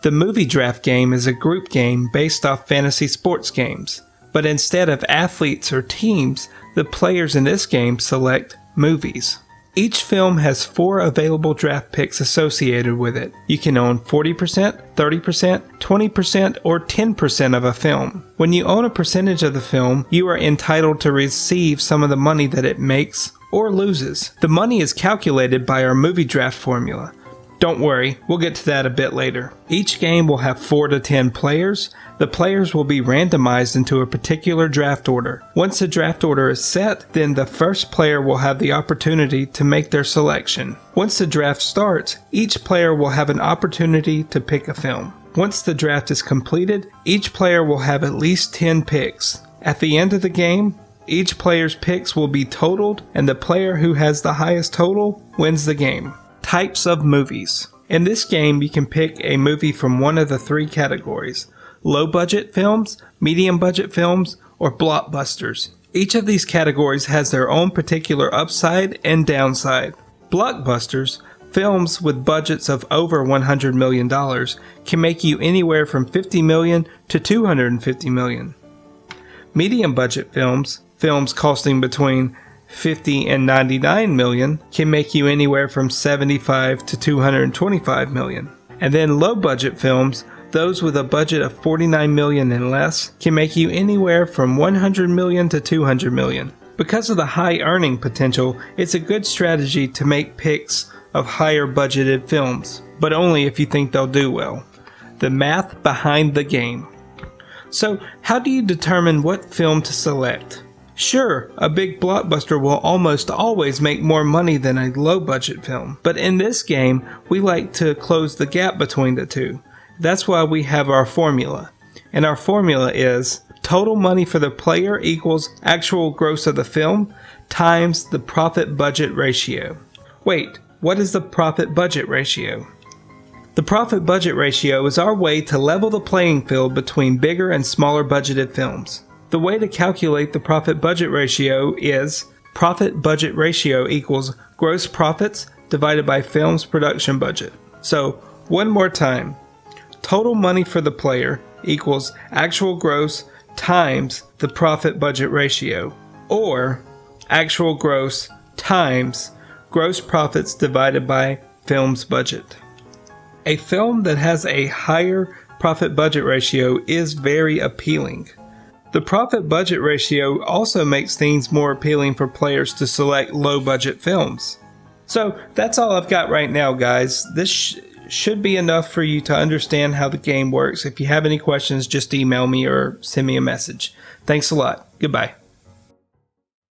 The movie draft game is a group game based off fantasy sports games, but instead of athletes or teams, the players in this game select movies. Each film has 4 available draft picks associated with it. You can own 40%, 30%, 20%, or 10% of a film. When you own a percentage of the film, you are entitled to receive some of the money that it makes or loses. The money is calculated by our movie draft formula. Don't worry, we'll get to that a bit later. Each game will have 4 to 10 players. The players will be randomized into a particular draft order. Once the draft order is set, then the first player will have the opportunity to make their selection. Once the draft starts, each player will have an opportunity to pick a film. Once the draft is completed, each player will have at least 10 picks. At the end of the game, each player's picks will be totaled, and the player who has the highest total wins the game. Types of movies. In this game, you can pick a movie from one of the 3 categories: low-budget films, medium-budget films, or blockbusters. Each of these categories has their own particular upside and downside. Blockbusters, films with budgets of over $100 million, can make you anywhere from $50 million to $250 million. Medium-budget films, films costing between $50 and $99 million, can make you anywhere from $75 to $225 million. And then low budget films, those with a budget of $49 million and less, can make you anywhere from $100 million to $200 million. Because of the high earning potential, it's a good strategy to make picks of higher budgeted films, but only if you think they'll do well. The math behind the game. So, how do you determine what film to select? Sure, a big blockbuster will almost always make more money than a low-budget film, but in this game, we like to close the gap between the two. That's why we have our formula. And our formula is total money for the player equals actual gross of the film times the profit-budget ratio. Wait, what is the profit-budget ratio? The profit-budget ratio is our way to level the playing field between bigger and smaller budgeted films. The way to calculate the profit-budget ratio is profit-budget ratio equals gross profits divided by film's production budget. So, one more time. Total money for the player equals actual gross times the profit-budget ratio, or actual gross times gross profits divided by film's budget. A film that has a higher profit-budget ratio is very appealing. The profit-budget ratio also makes things more appealing for players to select low-budget films. So that's all I've got right now, guys. This should be enough for you to understand how the game works. If you have any questions, just email me or send me a message. Thanks a lot. Goodbye.